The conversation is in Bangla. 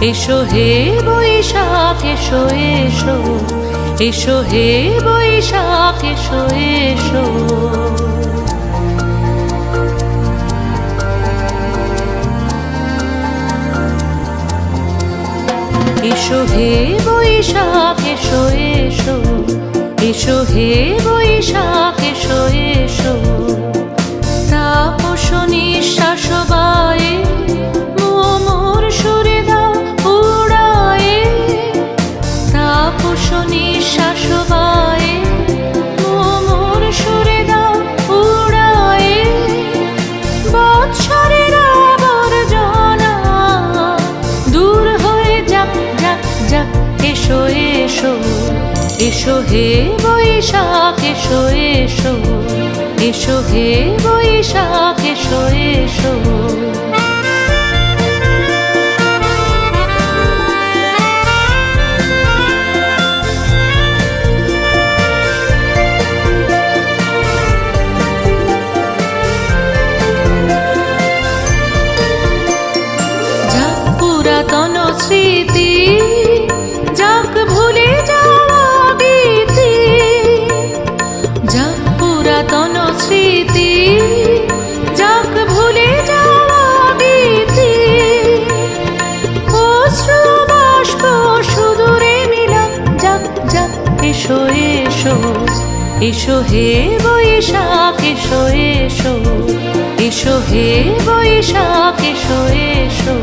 এসো হে বৈশাখ এসো এসো, এসো হে বৈশাখ এসো এসো। এসো হে বৈশাখ এসো এসো, এসো হে বৈশাখ এসো এসো। তাপস নিঃশ্বাস বায়ে মোর সুরে দাও উড়ায়ে, তাপস নিঃশ্বাস বায়ে মোর সুরে দাও উড়ায়ে। বৎসরের আবর্জনা দূর হয়ে যাক যাক যাক। এসো এসো, এসো হে বৈশাখ এসো এসো, এসো হে বৈশাখ এসো এসো। যাক পুরাতন স্মৃতি, যাক ভুলে যাওয়া গীতি, যাক পুরাতন স্মৃতি, যাক ভুলে যাওয়া গীতি। অশ্রু বাষ্প সুদূরে মিলা যাক যাক। এসো এসো, এসো হে বৈশাখ এসো এসো, এসো হে বৈশাখ এসো এসো।